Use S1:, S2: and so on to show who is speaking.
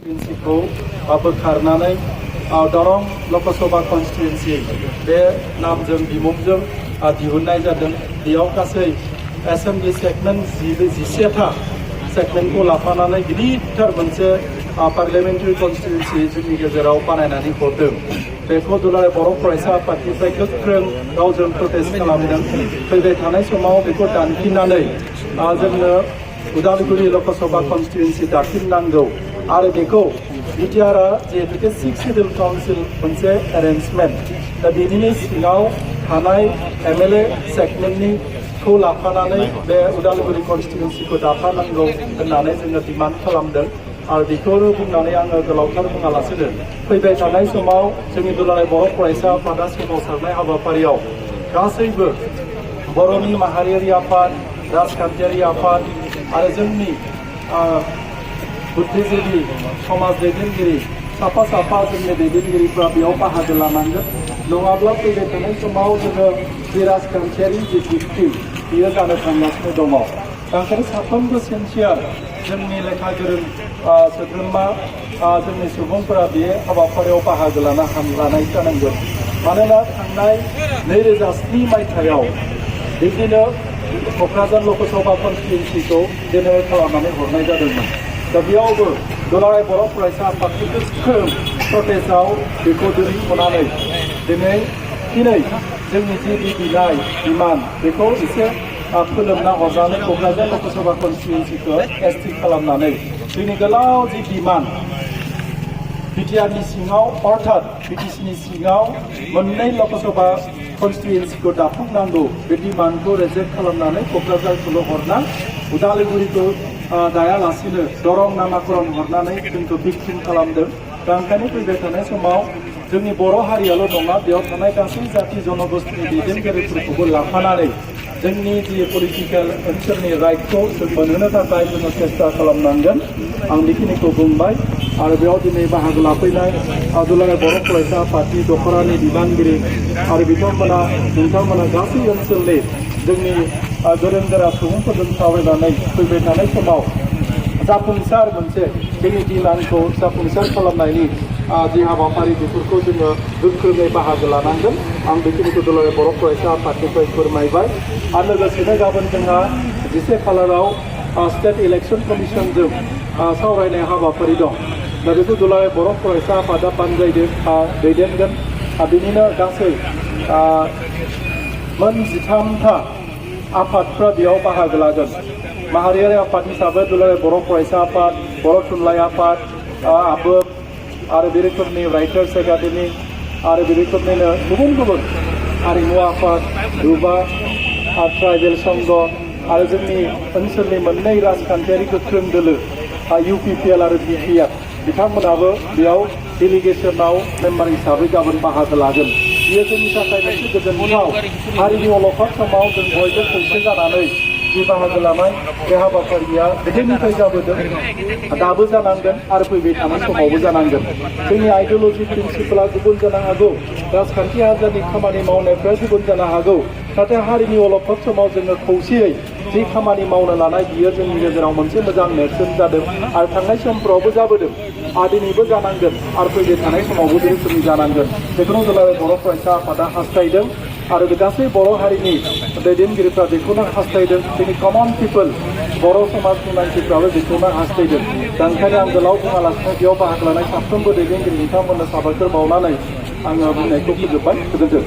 S1: कन्स्टिटुएन्सिखौ बोखारनानै दरं लकसभा कन्स्टिटुएन्सि बे नामजों बिमुंजों दिहुननाय जादों। बेयाव गासै एसेम्बलि सेगमेन्ट 11था सेगमेन्टखौ लाफानानै गिदिरथार मोनसे पार्लियामेन्टारि कन्स्टिटुएन्सि जोंनि गेजेराव बानायनानै हरदों। बेखौ दुलाराय बर' फरायसा आफादनिफ्राय गोख्रों रावजों प्रटेस्ट खालामदों। फैबाय थानाय समाव बेखौ दानफिननानै जोंनो उदालगुरि लकसभा कन्स्टिटुएन्सि दाफिननांगौ आरो बेखौ बिटिआरआ जिहेतुके 6 सिडिउल काउन्सिल मोनसे एरेन्जमेन्ट दा बेनिनो सिङाव थानाय एमएलए सेगमेन्टनिखौ लाफानानै बे उदालगुरि कन्स्टिटुएन्सिखौ दाफानांगौ होननानै जोङो डिमान्ड खालामदों आरो बेखौनो बुंनानै आङो गोलावथार बुङालासिनो फैबाय थानाय समाव जोंनि दुलाराय बर' फरायसा आफादा सोमावसारनाय हाबाफारियाव गासैबो बर'नि माहारियारि आफाद राजखान्थियारि आफाद आरो जोंनि बुद्धिजीबि समाज दैदेनगिरि साफा जोंनि दैदेनगिरिफ्रा बेयाव बाहागो लानांगोन। नङाब्ला फैबाय थानाय समाव जोङो जि राजखान्थियारि जि भिक्टिम बेयो जानो थांगासिनो दङ। ओंखायनो साफ्रोमबो सिनसियार जोंनि लेखा गोरों सोद्रोमा जोंनि सुबुंफोरा बे हाबाफारियाव बाहागो लानाय जानांगोन। मानोना थांनाय 2007 मायथाइयाव बिदिनो क'क्राझार लकसभा कन्स्टिटुएन्सिखौ जेनेरेट खालामनानै हरनाय जादोंमोन। दा बेयावबो दुलाराय बर' फरायसा आफादनि गोख्रों प्रटेस्टआव बेखौ दोनथ'नानै दिनै जोंनि जि बिनाय डिमान्ड बेखौ एसे फोलोमना हरनानै क'क्राझार लकसभा कन्स्टिटुएन्सिखौ एसटि खालामनानै जोंनि गोलाव जि डिमान्ड बिटिआरनि सिङाव अर्थात बिटिसिनि सिङाव मोननै लकसभा कन्स्टिटुएन्सिखौ दाफुंनांगौ बे डिमान्डखौ रिजेक्ट खालामनानै क'क्राझारखौल' हरना उदालगुरिखौ दायालासिनो दरं नामाकरन हरनानै जोंखौ भिक्टिम खालामदों। दा ओंखायनो फैबाय थानाय समाव जोंनि बर' हारियाल' नङा बेयाव थानाय गासै जाथि जनगोष्ठीनि दैदेनगिरिफोरखौबो लाफानानै जोंनि जि पलिटिकेल ओनसोलनि राइटखौ जों मोनहोनो थाखाय जोङो सेस्था खालामनांगोन। आं बेखिनिखौ बुंबाय आरो बेयाव दिनै बाहागो लाफैनाय दुलाराय बर' फरायसा आफादनि दख'रानि बिबानगिरि आरो नोंथांमोना गासै ओनसोलनि जोंनि गोरों गोरा सुबुंफोरजों सावरायनानै फैबाय थानाय समाव जाफुंसार मोनसे जोंनि डिमान्डखौ जाफुंसार खालामनायनि जि हाबाफारि बेफोरखौ जोङो गोख्रोङै बाहागो लानांगोन। आं बेखिनिखौ दुलाराय बर' फरायसा आफादनिफ्राय फोरमायबाय आरो लोगोसेनो गाबोन जोंहा 10 खालाराव स्टेट इलेक्सन कमिसनजों सावरायनाय हाबाफारि दं। दा बेखौ दुलाराय बर' फरायसा आफादा दैदेनगोन। बिनिनो गासै मोन 13था आफादफ्रा बेयाव बाहागो लागोन। माहारियारि आफाद हिसाबै दुलाराय बर' फरायसा आफाद, बर' थुनलाइ आफाद, आबोब आरो बे रोखोमनि राइटार्स एकाडेमि आरो बे रोखोमनिनो गुबुन हारिमु आफाद, रुबा ट्राइबेल संघ आरो जोंनि ओनसोलनि मोननै राजखान्थियारि गोख्रों दोलो UPPL आरो BPF बिथांमोनाबो बेयाव डेलिगेसनाव मेम्बार हिसाबै गाबोन बाहागो लागोन। बेयो जोंनि थाखाय मोनसे गोजोनथाव हारिनि अलखद समाव जों बयबो खौसे जानानै जि बाहागो लानाय बे हाबाफारिया गोदोनिफ्राय जाबोदों, दाबो जानांगोन आरो फैबाय थानाय समावबो जानांगोन। जोंनि आइडिय'लजि प्रिन्सिपाला गुबुन जानो हागौ, राजखान्थि हान्जानि खामानि मावनायफ्रा गुबुन जानो हागौ, नाथाय हारिनि अलखद समाव जोङो खौसेयै जि खामानि मावनो लानाय बियो जोंनि गेजेराव मोनसे मोजां नेरसोन जादों आरो थांनाय समफोरावबो जाबोदों दिनैबो जानांगोन आरो फैबाय थानाय समावबो बे रोखोमनि जानांगोन। बेखौनो दुलाराय बर' फरायसा आफादा हास्थायदों आरो गासै बर' हारिनि दैदेनगिरिफ्रा बेखौनो हास्थायदों। जोंनि कमन पिपोल बर' समाजनि मानसिफ्राबो बेखौनो हास्थायदों। दा ओंखायनो आं गोलाव बुङालासिनो बेयाव बाहागो लानाय साफ्रोमबो दैदेनगिरि बिथांमोननो साबायखर बावनानै आङो बुंनायखौ फोजोबबाय। गोजोन्थों।